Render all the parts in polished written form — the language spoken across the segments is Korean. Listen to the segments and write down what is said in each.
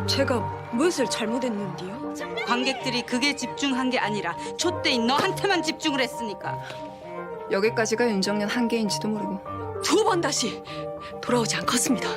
제가 무엇을 잘못했는데요? 관객들이 그게 집중한 게 아니라 좆대인 너한테만 집중을 했으니까. 여기까지가 윤정년 한계인지도 모르고. 두 번 다시 돌아오지 않겠습니다.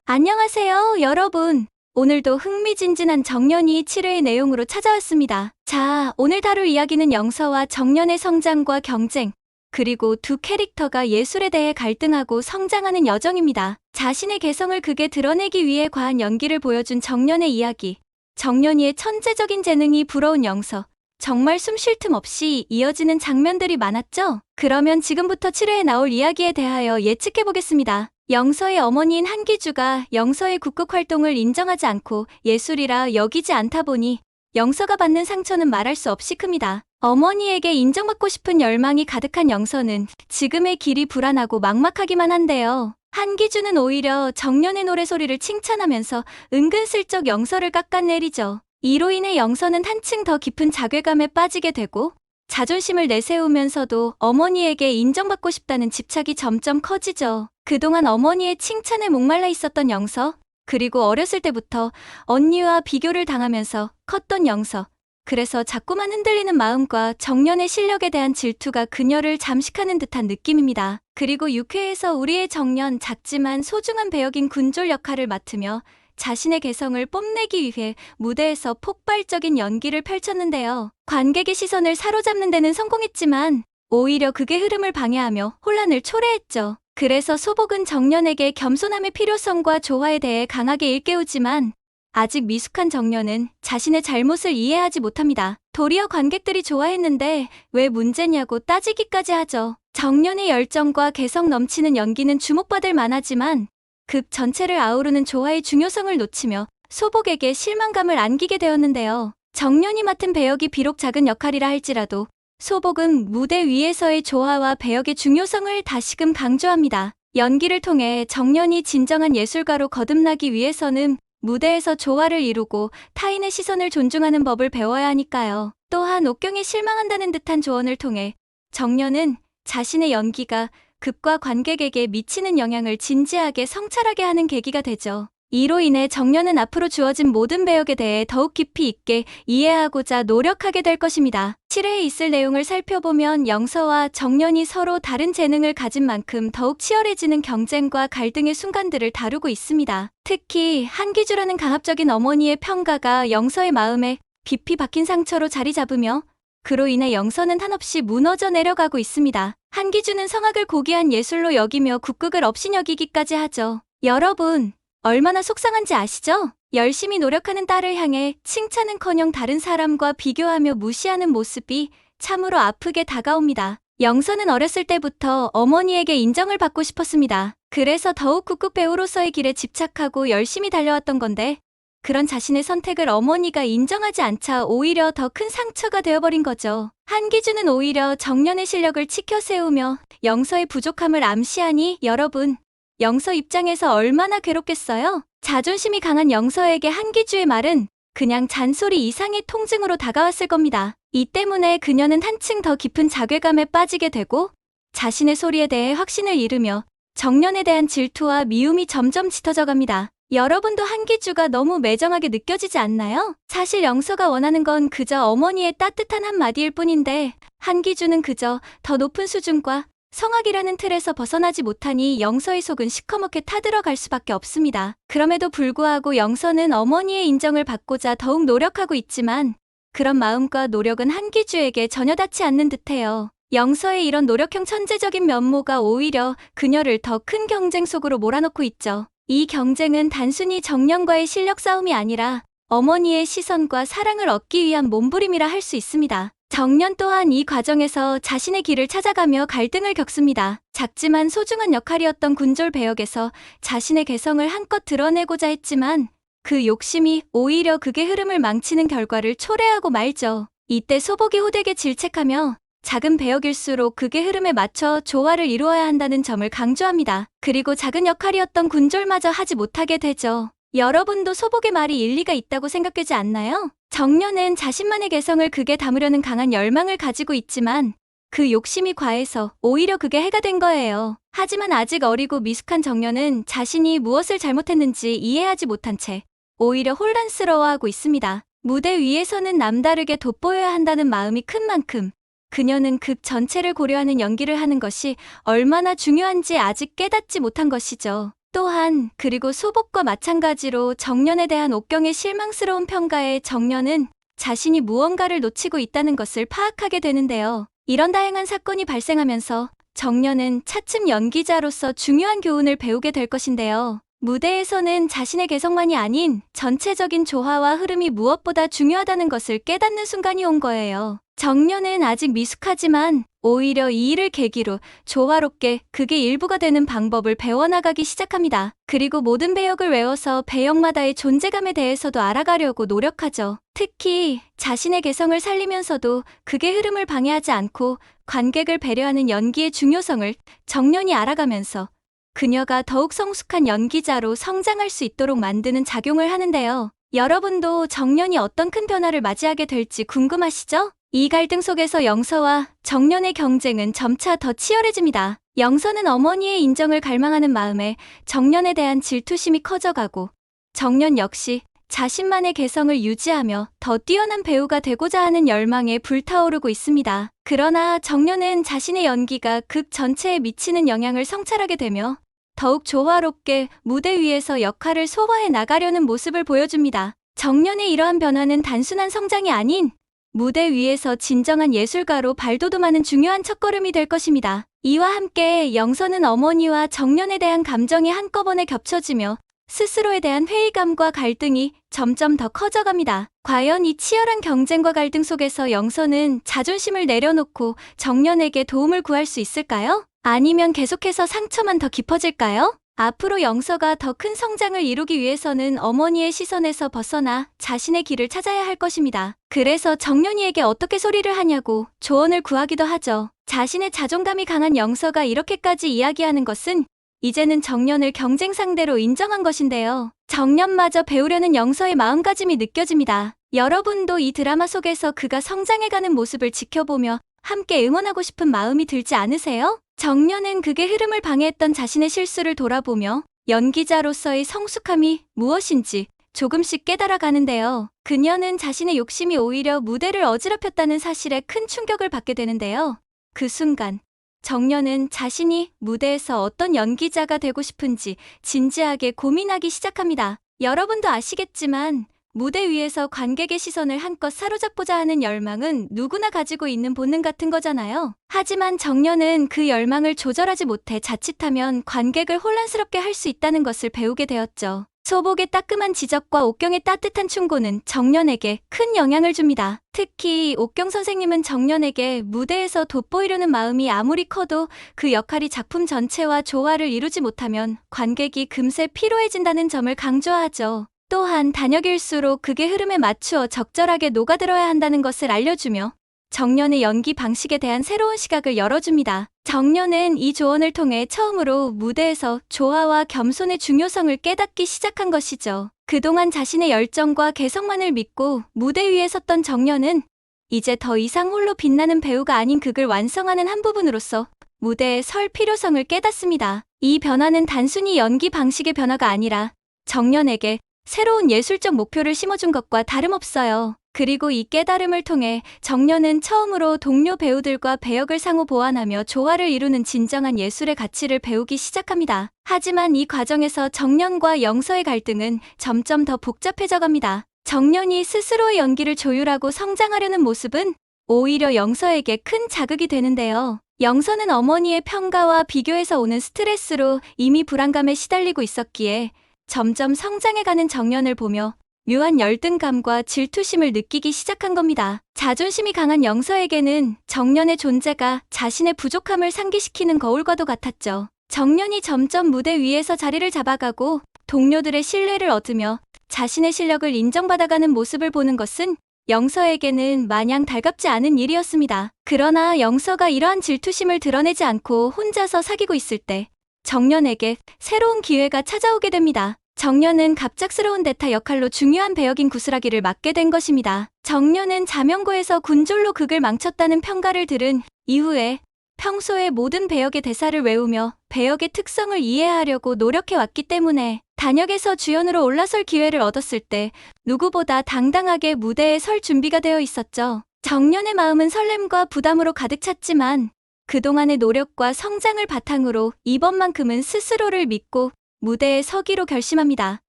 안녕하세요, 여러분. 오늘도 흥미진진한 정년이 7회의 내용으로 찾아왔습니다. 자, 오늘 다룰 이야기는 영서와 정년의 성장과 경쟁, 그리고 두 캐릭터가 예술에 대해 갈등하고 성장하는 여정입니다. 자신의 개성을 극에 드러내기 위해 과한 연기를 보여준 정년의 이야기. 정년이의 천재적인 재능이 부러운 영서. 정말 숨 쉴 틈 없이 이어지는 장면들이 많았죠? 그러면 지금부터 7회에 나올 이야기에 대하여 예측해보겠습니다. 영서의 어머니인 한기주가 영서의 국극 활동을 인정하지 않고 예술이라 여기지 않다 보니 영서가 받는 상처는 말할 수 없이 큽니다. 어머니에게 인정받고 싶은 열망이 가득한 영서는 지금의 길이 불안하고 막막하기만 한데요. 한기주는 오히려 정년의 노래소리를 칭찬하면서 은근슬쩍 영서를 깎아내리죠. 이로 인해 영서는 한층 더 깊은 자괴감에 빠지게 되고 자존심을 내세우면서도 어머니에게 인정받고 싶다는 집착이 점점 커지죠. 그동안 어머니의 칭찬에 목말라 있었던 영서, 그리고 어렸을 때부터 언니와 비교를 당하면서 컸던 영서. 그래서 자꾸만 흔들리는 마음과 정년의 실력에 대한 질투가 그녀를 잠식하는 듯한 느낌입니다. 그리고 6회에서 우리의 정년, 작지만 소중한 배역인 군졸 역할을 맡으며 자신의 개성을 뽐내기 위해 무대에서 폭발적인 연기를 펼쳤는데요. 관객의 시선을 사로잡는 데는 성공했지만 오히려 극의 흐름을 방해하며 혼란을 초래했죠. 그래서 소복은 정년에게 겸손함의 필요성과 조화에 대해 강하게 일깨우지만 아직 미숙한 정년은 자신의 잘못을 이해하지 못합니다. 도리어 관객들이 좋아했는데 왜 문제냐고 따지기까지 하죠. 정년의 열정과 개성 넘치는 연기는 주목받을 만하지만 극 전체를 아우르는 조화의 중요성을 놓치며 소복에게 실망감을 안기게 되었는데요. 정년이 맡은 배역이 비록 작은 역할이라 할지라도 소복은 무대 위에서의 조화와 배역의 중요성을 다시금 강조합니다. 연기를 통해 정년이 진정한 예술가로 거듭나기 위해서는 무대에서 조화를 이루고 타인의 시선을 존중하는 법을 배워야 하니까요. 또한 옥경에 실망한다는 듯한 조언을 통해 정년은 자신의 연기가 극과 관객에게 미치는 영향을 진지하게 성찰하게 하는 계기가 되죠. 이로 인해 정년은 앞으로 주어진 모든 배역에 대해 더욱 깊이 있게 이해하고자 노력하게 될 것입니다. 7회에 있을 내용을 살펴보면 영서와 정년이 서로 다른 재능을 가진 만큼 더욱 치열해지는 경쟁과 갈등의 순간들을 다루고 있습니다. 특히 한기주라는 강압적인 어머니의 평가가 영서의 마음에 깊이 박힌 상처로 자리 잡으며 그로 인해 영서는 한없이 무너져 내려가고 있습니다. 한기주는 성악을 고귀한 예술로 여기며 국극을 업신여기기까지 하죠. 여러분, 얼마나 속상한지 아시죠? 열심히 노력하는 딸을 향해 칭찬은커녕 다른 사람과 비교하며 무시하는 모습이 참으로 아프게 다가옵니다. 영서는 어렸을 때부터 어머니에게 인정을 받고 싶었습니다. 그래서 더욱 국극 배우로서의 길에 집착하고 열심히 달려왔던 건데 그런 자신의 선택을 어머니가 인정하지 않자 오히려 더 큰 상처가 되어버린 거죠. 한기주는 오히려 정년의 실력을 치켜세우며 영서의 부족함을 암시하니 여러분, 영서 입장에서 얼마나 괴롭겠어요? 자존심이 강한 영서에게 한기주의 말은 그냥 잔소리 이상의 통증으로 다가왔을 겁니다. 이 때문에 그녀는 한층 더 깊은 자괴감에 빠지게 되고 자신의 소리에 대해 확신을 잃으며 정년에 대한 질투와 미움이 점점 짙어져 갑니다. 여러분도 한기주가 너무 매정하게 느껴지지 않나요? 사실 영서가 원하는 건 그저 어머니의 따뜻한 한마디일 뿐인데 한기주는 그저 더 높은 수준과 성악이라는 틀에서 벗어나지 못하니 영서의 속은 시커멓게 타들어갈 수밖에 없습니다. 그럼에도 불구하고 영서는 어머니의 인정을 받고자 더욱 노력하고 있지만 그런 마음과 노력은 한기주에게 전혀 닿지 않는 듯해요. 영서의 이런 노력형 천재적인 면모가 오히려 그녀를 더 큰 경쟁 속으로 몰아넣고 있죠. 이 경쟁은 단순히 정년과의 실력 싸움이 아니라 어머니의 시선과 사랑을 얻기 위한 몸부림이라 할 수 있습니다. 정년 또한 이 과정에서 자신의 길을 찾아가며 갈등을 겪습니다. 작지만 소중한 역할이었던 군졸 배역에서 자신의 개성을 한껏 드러내고자 했지만 그 욕심이 오히려 극의 흐름을 망치는 결과를 초래하고 말죠. 이때 소복이 호되게 질책하며 작은 배역일수록 극의 흐름에 맞춰 조화를 이루어야 한다는 점을 강조합니다. 그리고 작은 역할이었던 군졸마저 하지 못하게 되죠. 여러분도 소복의 말이 일리가 있다고 생각되지 않나요? 정년은 자신만의 개성을 극에 담으려는 강한 열망을 가지고 있지만 그 욕심이 과해서 오히려 그게 해가 된 거예요. 하지만 아직 어리고 미숙한 정년은 자신이 무엇을 잘못했는지 이해하지 못한 채 오히려 혼란스러워하고 있습니다. 무대 위에서는 남다르게 돋보여야 한다는 마음이 큰 만큼 그녀는 극 전체를 고려하는 연기를 하는 것이 얼마나 중요한지 아직 깨닫지 못한 것이죠. 또한 그리고 소복과 마찬가지로 정년에 대한 옥경의 실망스러운 평가에 정년은 자신이 무언가를 놓치고 있다는 것을 파악하게 되는데요. 이런 다양한 사건이 발생하면서 정년은 차츰 연기자로서 중요한 교훈을 배우게 될 것인데요. 무대에서는 자신의 개성만이 아닌 전체적인 조화와 흐름이 무엇보다 중요하다는 것을 깨닫는 순간이 온 거예요. 정년은 아직 미숙하지만 오히려 이 일을 계기로 조화롭게 극의 일부가 되는 방법을 배워나가기 시작합니다. 그리고 모든 배역을 외워서 배역마다의 존재감에 대해서도 알아가려고 노력하죠. 특히 자신의 개성을 살리면서도 극의 흐름을 방해하지 않고 관객을 배려하는 연기의 중요성을 정년이 알아가면서 그녀가 더욱 성숙한 연기자로 성장할 수 있도록 만드는 작용을 하는데요. 여러분도 정년이 어떤 큰 변화를 맞이하게 될지 궁금하시죠? 이 갈등 속에서 영서와 정년의 경쟁은 점차 더 치열해집니다. 영서는 어머니의 인정을 갈망하는 마음에 정년에 대한 질투심이 커져가고 정년 역시 자신만의 개성을 유지하며 더 뛰어난 배우가 되고자 하는 열망에 불타오르고 있습니다. 그러나 정년은 자신의 연기가 극 전체에 미치는 영향을 성찰하게 되며 더욱 조화롭게 무대 위에서 역할을 소화해 나가려는 모습을 보여줍니다. 정년의 이러한 변화는 단순한 성장이 아닌 무대 위에서 진정한 예술가로 발돋움하는 중요한 첫걸음이 될 것입니다. 이와 함께 영서는 어머니와 정년에 대한 감정이 한꺼번에 겹쳐지며 스스로에 대한 회의감과 갈등이 점점 더 커져갑니다. 과연 이 치열한 경쟁과 갈등 속에서 영서는 자존심을 내려놓고 정년에게 도움을 구할 수 있을까요? 아니면 계속해서 상처만 더 깊어질까요? 앞으로 영서가 더 큰 성장을 이루기 위해서는 어머니의 시선에서 벗어나 자신의 길을 찾아야 할 것입니다. 그래서 정년이에게 어떻게 소리를 하냐고 조언을 구하기도 하죠. 자신의 자존감이 강한 영서가 이렇게까지 이야기하는 것은 이제는 정년을 경쟁 상대로 인정한 것인데요. 정년마저 배우려는 영서의 마음가짐이 느껴집니다. 여러분도 이 드라마 속에서 그가 성장해가는 모습을 지켜보며 함께 응원하고 싶은 마음이 들지 않으세요? 정년은 극의 흐름을 방해했던 자신의 실수를 돌아보며 연기자로서의 성숙함이 무엇인지 조금씩 깨달아가는데요. 그녀는 자신의 욕심이 오히려 무대를 어지럽혔다는 사실에 큰 충격을 받게 되는데요. 그 순간 정년은 자신이 무대에서 어떤 연기자가 되고 싶은지 진지하게 고민하기 시작합니다. 여러분도 아시겠지만 무대 위에서 관객의 시선을 한껏 사로잡고자 하는 열망은 누구나 가지고 있는 본능 같은 거잖아요. 하지만 정년은 그 열망을 조절하지 못해 자칫하면 관객을 혼란스럽게 할 수 있다는 것을 배우게 되었죠. 소복의 따끔한 지적과 옥경의 따뜻한 충고는 정년에게 큰 영향을 줍니다. 특히 옥경 선생님은 정년에게 무대에서 돋보이려는 마음이 아무리 커도 그 역할이 작품 전체와 조화를 이루지 못하면 관객이 금세 피로해진다는 점을 강조하죠. 또한 단역일수록 극의 흐름에 맞추어 적절하게 녹아들어야 한다는 것을 알려주며 정년의 연기 방식에 대한 새로운 시각을 열어줍니다. 정년은 이 조언을 통해 처음으로 무대에서 조화와 겸손의 중요성을 깨닫기 시작한 것이죠. 그동안 자신의 열정과 개성만을 믿고 무대 위에 섰던 정년은 이제 더 이상 홀로 빛나는 배우가 아닌 극을 완성하는 한 부분으로서 무대에 설 필요성을 깨닫습니다. 이 변화는 단순히 연기 방식의 변화가 아니라 정년에게 새로운 예술적 목표를 심어준 것과 다름없어요. 그리고 이 깨달음을 통해 정년은 처음으로 동료 배우들과 배역을 상호 보완하며 조화를 이루는 진정한 예술의 가치를 배우기 시작합니다. 하지만 이 과정에서 정년과 영서의 갈등은 점점 더 복잡해져 갑니다. 정년이 스스로의 연기를 조율하고 성장하려는 모습은 오히려 영서에게 큰 자극이 되는데요. 영서는 어머니의 평가와 비교에서 오는 스트레스로 이미 불안감에 시달리고 있었기에 점점 성장해가는 정년을 보며 묘한 열등감과 질투심을 느끼기 시작한 겁니다. 자존심이 강한 영서에게는 정년의 존재가 자신의 부족함을 상기시키는 거울과도 같았죠. 정년이 점점 무대 위에서 자리를 잡아가고 동료들의 신뢰를 얻으며 자신의 실력을 인정받아가는 모습을 보는 것은 영서에게는 마냥 달갑지 않은 일이었습니다. 그러나 영서가 이러한 질투심을 드러내지 않고 혼자서 사귀고 있을 때 정년에게 새로운 기회가 찾아오게 됩니다. 정년은 갑작스러운 대타 역할로 중요한 배역인 구슬하기를 맡게 된 것입니다. 정년은 자명고에서 군졸로 극을 망쳤다는 평가를 들은 이후에 평소에 모든 배역의 대사를 외우며 배역의 특성을 이해하려고 노력해왔기 때문에 단역에서 주연으로 올라설 기회를 얻었을 때 누구보다 당당하게 무대에 설 준비가 되어 있었죠. 정년의 마음은 설렘과 부담으로 가득 찼지만 그동안의 노력과 성장을 바탕으로 이번만큼은 스스로를 믿고 무대에 서기로 결심합니다.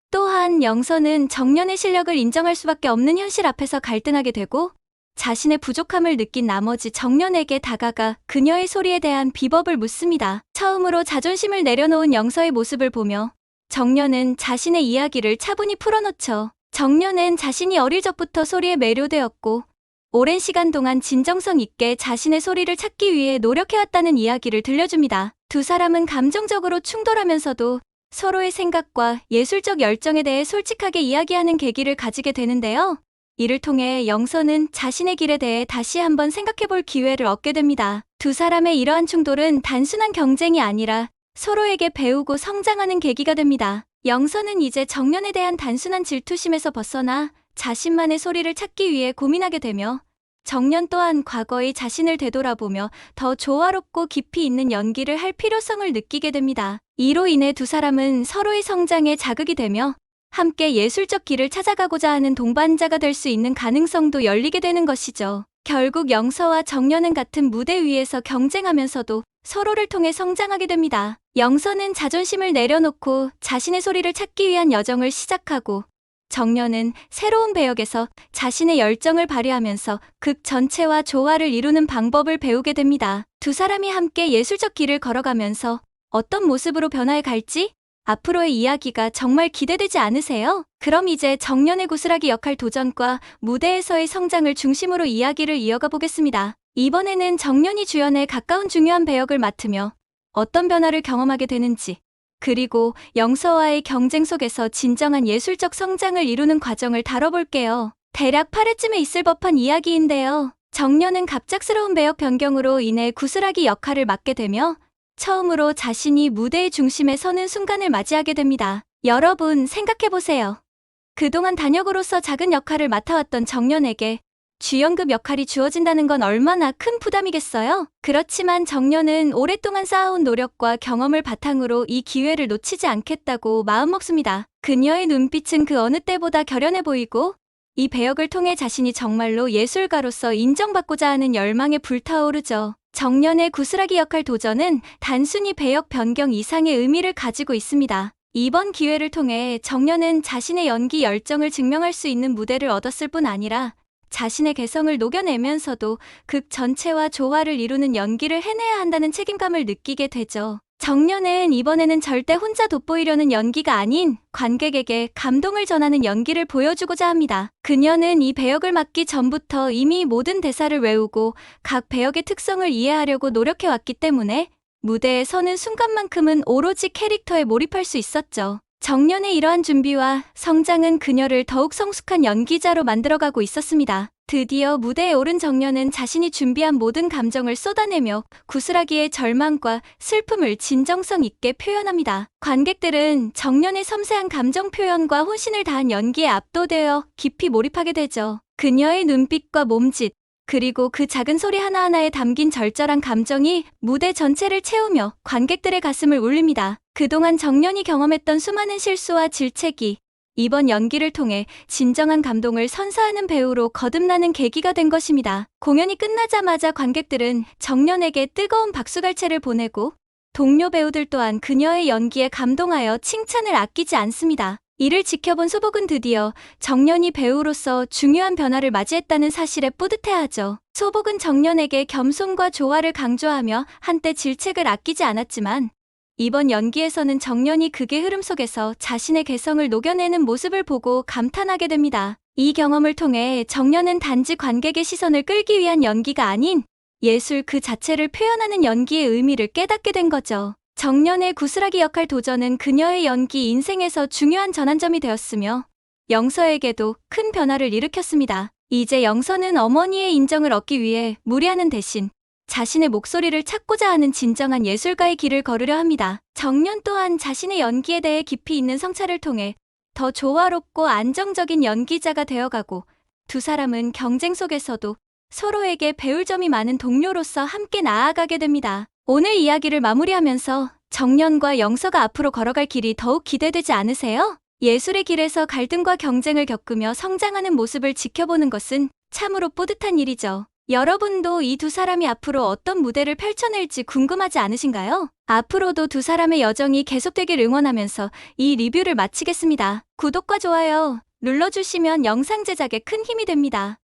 또한 영서는 정년의 실력을 인정할 수밖에 없는 현실 앞에서 갈등하게 되고 자신의 부족함을 느낀 나머지 정년에게 다가가 그녀의 소리에 대한 비법을 묻습니다. 처음으로 자존심을 내려놓은 영서의 모습을 보며 정년은 자신의 이야기를 차분히 풀어놓죠. 정년은 자신이 어릴 적부터 소리에 매료되었고 오랜 시간 동안 진정성 있게 자신의 소리를 찾기 위해 노력해왔다는 이야기를 들려줍니다. 두 사람은 감정적으로 충돌하면서도 서로의 생각과 예술적 열정에 대해 솔직하게 이야기하는 계기를 가지게 되는데요. 이를 통해 영서는 자신의 길에 대해 다시 한번 생각해볼 기회를 얻게 됩니다. 두 사람의 이러한 충돌은 단순한 경쟁이 아니라 서로에게 배우고 성장하는 계기가 됩니다. 영서는 이제 정년에 대한 단순한 질투심에서 벗어나 자신만의 소리를 찾기 위해 고민하게 되며 정년 또한 과거의 자신을 되돌아보며 더 조화롭고 깊이 있는 연기를 할 필요성을 느끼게 됩니다. 이로 인해 두 사람은 서로의 성장에 자극이 되며 함께 예술적 길을 찾아가고자 하는 동반자가 될 수 있는 가능성도 열리게 되는 것이죠. 결국 영서와 정년은 같은 무대 위에서 경쟁하면서도 서로를 통해 성장하게 됩니다. 영서는 자존심을 내려놓고 자신의 소리를 찾기 위한 여정을 시작하고 정년은 새로운 배역에서 자신의 열정을 발휘하면서 극 전체와 조화를 이루는 방법을 배우게 됩니다. 두 사람이 함께 예술적 길을 걸어가면서 어떤 모습으로 변화해 갈지 앞으로의 이야기가 정말 기대되지 않으세요? 그럼 이제 정년의 구슬하기 역할 도전과 무대에서의 성장을 중심으로 이야기를 이어가 보겠습니다. 이번에는 정년이 주연에 가까운 중요한 배역을 맡으며 어떤 변화를 경험하게 되는지 그리고 영서와의 경쟁 속에서 진정한 예술적 성장을 이루는 과정을 다뤄볼게요. 대략 8회쯤에 있을 법한 이야기인데요. 정년은 갑작스러운 배역 변경으로 인해 구슬하기 역할을 맡게 되며 처음으로 자신이 무대의 중심에 서는 순간을 맞이하게 됩니다. 여러분 생각해보세요. 그동안 단역으로서 작은 역할을 맡아왔던 정년에게 주연급 역할이 주어진다는 건 얼마나 큰 부담이겠어요? 그렇지만 정년은 오랫동안 쌓아온 노력과 경험을 바탕으로 이 기회를 놓치지 않겠다고 마음먹습니다. 그녀의 눈빛은 그 어느 때보다 결연해 보이고 이 배역을 통해 자신이 정말로 예술가로서 인정받고자 하는 열망에 불타오르죠. 정년의 구슬하기 역할 도전은 단순히 배역 변경 이상의 의미를 가지고 있습니다. 이번 기회를 통해 정년은 자신의 연기 열정을 증명할 수 있는 무대를 얻었을 뿐 아니라 자신의 개성을 녹여내면서도 극 전체와 조화를 이루는 연기를 해내야 한다는 책임감을 느끼게 되죠. 정년은 이번에는 절대 혼자 돋보이려는 연기가 아닌 관객에게 감동을 전하는 연기를 보여주고자 합니다. 그녀는 이 배역을 맡기 전부터 이미 모든 대사를 외우고 각 배역의 특성을 이해하려고 노력해왔기 때문에 무대에 서는 순간만큼은 오로지 캐릭터에 몰입할 수 있었죠. 정년의 이러한 준비와 성장은 그녀를 더욱 성숙한 연기자로 만들어가고 있었습니다. 드디어 무대에 오른 정년은 자신이 준비한 모든 감정을 쏟아내며 구슬하기의 절망과 슬픔을 진정성 있게 표현합니다. 관객들은 정년의 섬세한 감정 표현과 혼신을 다한 연기에 압도되어 깊이 몰입하게 되죠. 그녀의 눈빛과 몸짓, 그리고 그 작은 소리 하나하나에 담긴 절절한 감정이 무대 전체를 채우며 관객들의 가슴을 울립니다. 그동안 정년이 경험했던 수많은 실수와 질책이 이번 연기를 통해 진정한 감동을 선사하는 배우로 거듭나는 계기가 된 것입니다. 공연이 끝나자마자 관객들은 정년에게 뜨거운 박수갈채를 보내고 동료 배우들 또한 그녀의 연기에 감동하여 칭찬을 아끼지 않습니다. 이를 지켜본 소복은 드디어 정년이 배우로서 중요한 변화를 맞이했다는 사실에 뿌듯해하죠. 소복은 정년에게 겸손과 조화를 강조하며 한때 질책을 아끼지 않았지만 이번 연기에서는 정년이 극의 흐름 속에서 자신의 개성을 녹여내는 모습을 보고 감탄하게 됩니다. 이 경험을 통해 정년은 단지 관객의 시선을 끌기 위한 연기가 아닌 예술 그 자체를 표현하는 연기의 의미를 깨닫게 된 거죠. 정년의 구슬하기 역할 도전은 그녀의 연기 인생에서 중요한 전환점이 되었으며 영서에게도 큰 변화를 일으켰습니다. 이제 영서는 어머니의 인정을 얻기 위해 무리하는 대신 자신의 목소리를 찾고자 하는 진정한 예술가의 길을 걸으려 합니다. 정년 또한 자신의 연기에 대해 깊이 있는 성찰을 통해 더 조화롭고 안정적인 연기자가 되어가고 두 사람은 경쟁 속에서도 서로에게 배울 점이 많은 동료로서 함께 나아가게 됩니다. 오늘 이야기를 마무리하면서 정연과 영서가 앞으로 걸어갈 길이 더욱 기대되지 않으세요? 예술의 길에서 갈등과 경쟁을 겪으며 성장하는 모습을 지켜보는 것은 참으로 뿌듯한 일이죠. 여러분도 이 두 사람이 앞으로 어떤 무대를 펼쳐낼지 궁금하지 않으신가요? 앞으로도 두 사람의 여정이 계속되길 응원하면서 이 리뷰를 마치겠습니다. 구독과 좋아요 눌러주시면 영상 제작에 큰 힘이 됩니다.